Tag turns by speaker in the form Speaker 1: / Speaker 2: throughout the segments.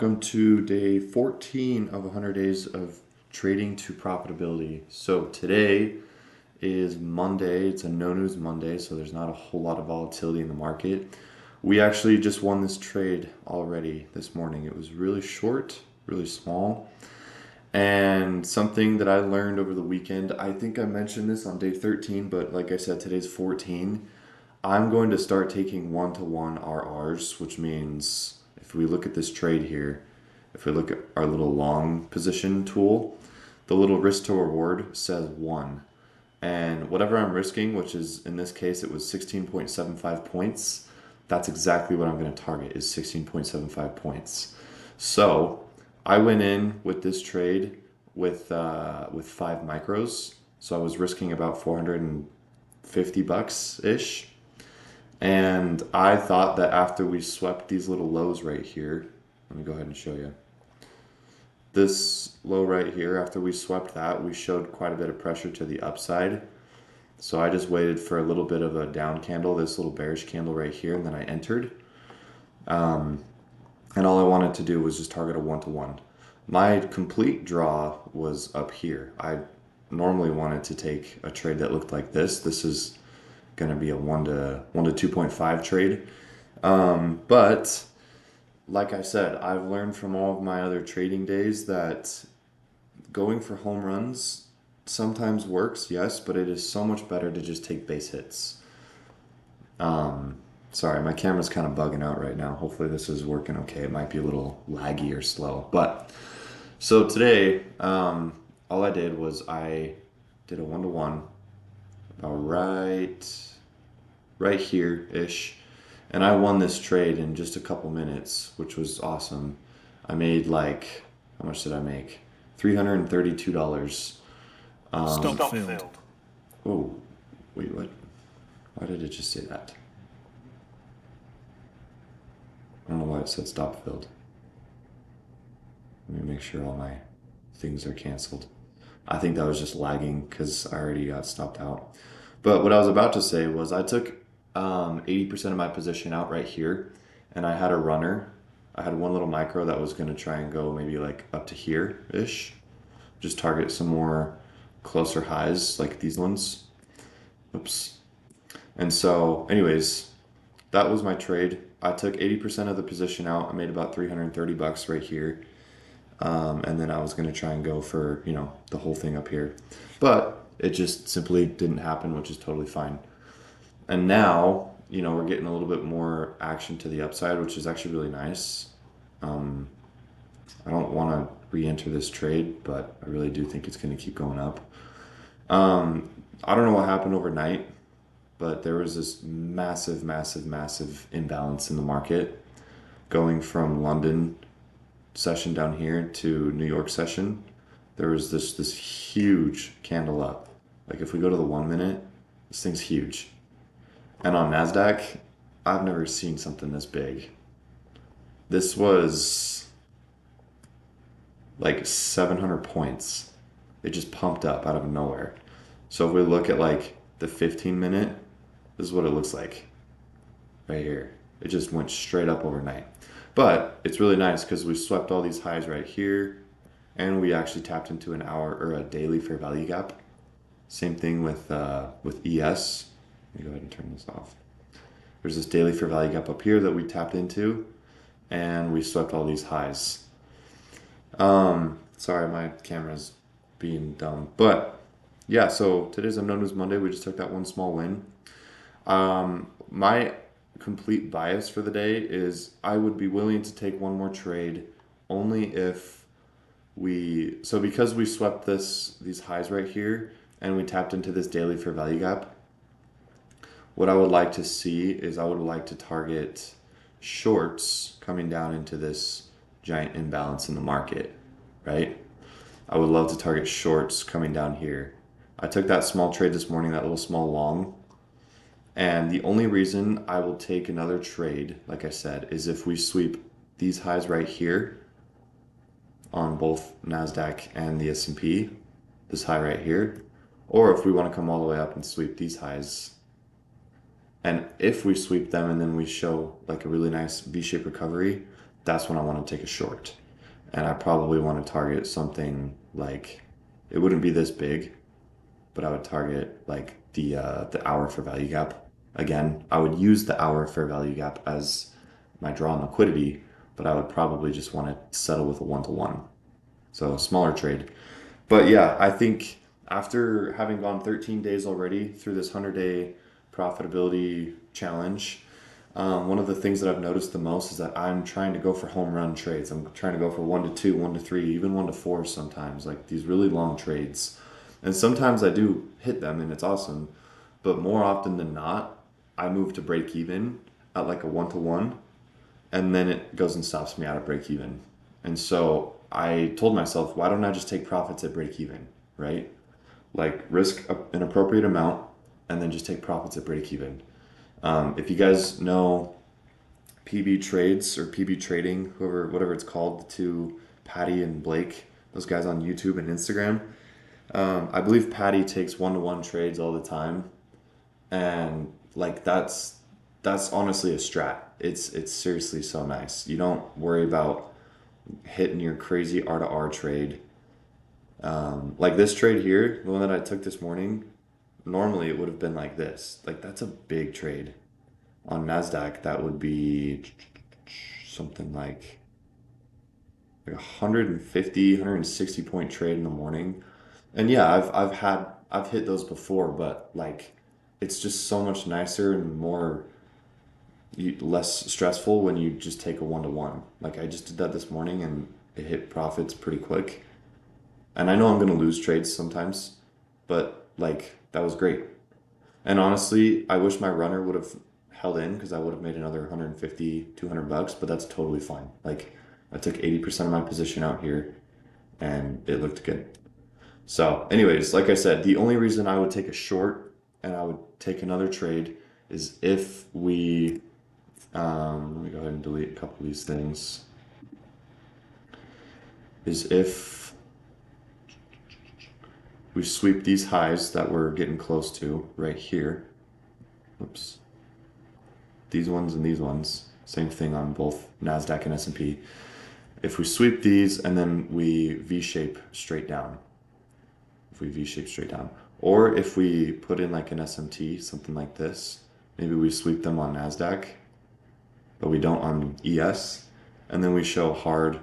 Speaker 1: welcome to day 14 of 100 days of trading to profitability. So today is Monday. It's a no news Monday, so there's not a whole lot of volatility in the market. We actually just won this trade already this morning. It was really short, really small. And something that I learned over the weekend, I think I mentioned this on day 13, but like I said, today's 14. I'm going to start taking one-to-one RRs, which means if we look at this trade here, if we look at our little long position tool, the little risk to reward says 1. And whatever I'm risking, which is in this case, it was 16.75 points, that's exactly what I'm going to target is 16.75 points. So I went in with this trade with 5 micros. So I was risking about 450 bucks ish. And I thought that after we swept these little lows right here, let me go ahead and show you. This low right here, after we swept that, we showed quite a bit of pressure to the upside. So I just waited for a little bit of a down candle, this little bearish candle right here, and then I entered. And all I wanted to do was just target a one-to-one. My complete draw was up here. I normally wanted to take a trade that looked like this. This is going to be a 1 to 2.5 trade. But like I said, I've learned from all of my other trading days that going for home runs sometimes works, yes, but it is so much better to just take base hits. Sorry, my camera's kind of bugging out right now. Hopefully this is working okay. It might be a little laggy or slow. But so today, all I did was I did a one-to-one about right here-ish. And I won this trade in just a couple minutes, which was awesome. I made like, how much did I make? $332.
Speaker 2: Stop filled.
Speaker 1: Oh, wait, what? Why did it just say that? I don't know why it said stop filled. Let me make sure all my things are canceled. I think that was just lagging because I already got stopped out. But what I was about to say was I took 80% of my position out right here, and I had a runner. I had one little micro that was going to try and go maybe like up to here-ish. Just target some more closer highs like these ones. Oops. And so anyways, that was my trade. I took 80% of the position out. I made about 330 bucks right here. And then I was going to try and go for, the whole thing up here. But it just simply didn't happen, which is totally fine. And now, we're getting a little bit more action to the upside, which is actually really nice. I don't want to re-enter this trade, but I really do think it's going to keep going up. I don't know what happened overnight, but there was this massive, massive, massive imbalance in the market going from London session down here to New York session. There was this huge candle up. Like if we go to the 1 minute, this thing's huge. And on NASDAQ, I've never seen something this big. This was like 700 points. It just pumped up out of nowhere. So if we look at like the 15 minute, this is what it looks like right here. It just went straight up overnight. But it's really nice because we swept all these highs right here, and we actually tapped into an hour or a daily fair value gap. Same thing with ES. Let me go ahead and turn this off. There's this daily fair value gap up here that we tapped into, and we swept all these highs. Sorry, my camera's being dumb. But yeah, so today's a no news Monday. We just took that one small win. My complete bias for the day is I would be willing to take one more trade only if because we swept these highs right here and we tapped into this daily fair value gap. What I would like to see is I would like to target shorts coming down into this giant imbalance in the market, right? I would love to target shorts coming down here. I took that small trade this morning, that little small long. And the only reason I will take another trade, like I said, is if we sweep these highs right here on both NASDAQ and the S&P, this high right here, or if we want to come all the way up and sweep these highs. And if we sweep them and then we show like a really nice V-shaped recovery, that's when I want to take a short. And I probably want to target something like it wouldn't be this big, but I would target like the hour fair value gap. Again, I would use the hour fair value gap as my draw on liquidity, but I would probably just want to settle with a 1-to-1. So a smaller trade. But yeah, I think after having gone 13 days already through this 100-day profitability challenge, one of the things that I've noticed the most is that I'm trying to go for home run trades. I'm trying to go for 1-to-2, 1-to-3, even 1-to-4 sometimes, like these really long trades. And sometimes I do hit them and it's awesome. But more often than not, I move to break even at like a 1-to-1, and then it goes and stops me out at break even. And so I told myself, why don't I just take profits at break even, right? Like risk an appropriate amount and then just take profits at break even. If you guys know PB Trades or PB Trading, whoever, whatever it's called, the two, Patty and Blake, those guys on YouTube and Instagram, I believe Patty takes 1-to-1 trades all the time, and like that's honestly a strat. It's seriously so nice. You don't worry about hitting your crazy R to R trade. Like this trade here, the one that I took this morning, normally it would have been like this. Like that's a big trade. On Nasdaq, that would be something like 150, 160 point trade in the morning. And yeah, I've hit those before, but like it's just so much nicer and more less stressful when you just take a 1-to-1. Like I just did that this morning and it hit profits pretty quick. And I know I'm gonna lose trades sometimes, but like that was great. And honestly, I wish my runner would have held in because I would have made another 150, $200, but that's totally fine. Like I took 80% of my position out here and it looked good. So, anyways, like I said, the only reason I would take a short and I would take another trade is if we, let me go ahead and delete a couple of these things, is if we sweep these highs that we're getting close to right here. Oops. These ones and these ones, same thing on both NASDAQ and S&P. If we sweep these and then we V-shape straight down, if we V-shape straight down, or if we put in like an SMT, something like this, maybe we sweep them on NASDAQ, but we don't on ES, and then we show hard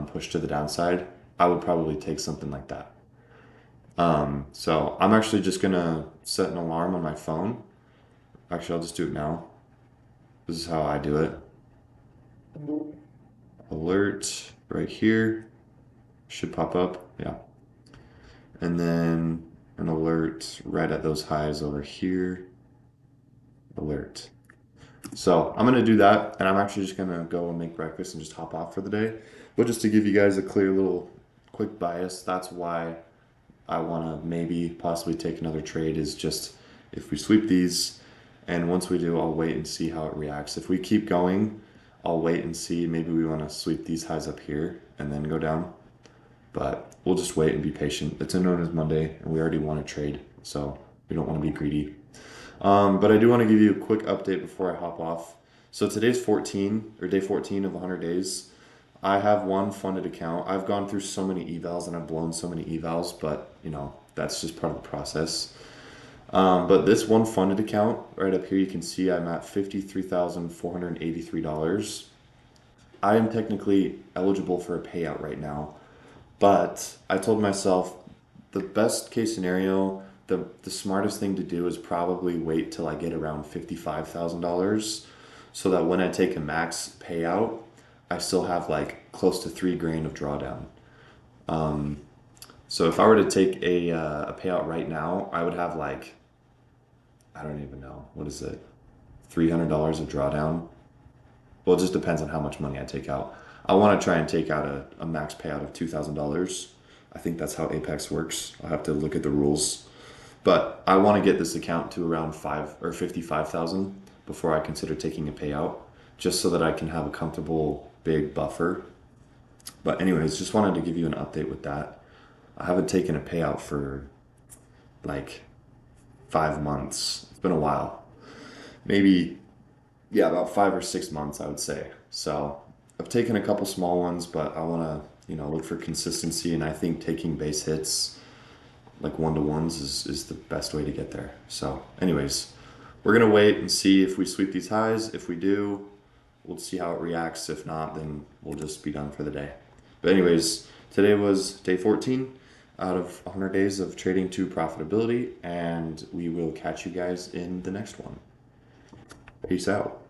Speaker 1: push to the downside, I would probably take something like that. So I'm actually just gonna set an alarm on my phone. Actually, I'll just do it now. This is how I do it. Alert right here should pop up. Yeah. And then an alert right at those highs over here. Alert. So I'm gonna do that, and I'm actually just gonna go and make breakfast and just hop off for the day. But just to give you guys a clear little quick bias, that's why I wanna maybe possibly take another trade is just if we sweep these, and once we do, I'll wait and see how it reacts. If we keep going, I'll wait and see. Maybe we wanna sweep these highs up here and then go down. But we'll just wait and be patient. It's a known as Monday, and we already want to trade, so we don't want to be greedy. But I do want to give you a quick update before I hop off. So today's 14 or day 14 of 100 days. I have one funded account. I've gone through so many evals and I've blown so many evals, but you know that's just part of the process. But this one funded account right up here, you can see I'm at $53,483. I am technically eligible for a payout right now. But I told myself the best case scenario, the smartest thing to do is probably wait till I get around $55,000 so that when I take a max payout, I still have like close to 3 grand of drawdown. So if I were to take a payout right now, I would have like, I don't even know, what is it? $300 of drawdown. Well, it just depends on how much money I take out. I want to try and take out a max payout of $2,000. I think that's how Apex works. I'll have to look at the rules. But I want to get this account to around 55,000 before I consider taking a payout, just so that I can have a comfortable big buffer. But anyways, just wanted to give you an update with that. I haven't taken a payout for like 5 months. It's been a while. Maybe, yeah, about 5 or 6 months, I would say. So I've taken a couple small ones, but I want to, look for consistency. And I think taking base hits like one to ones is the best way to get there. So, anyways, we're going to wait and see if we sweep these highs. If we do, we'll see how it reacts. If not, then we'll just be done for the day. But, anyways, today was day 14 out of 100 days of trading to profitability, and we will catch you guys in the next one. Peace out.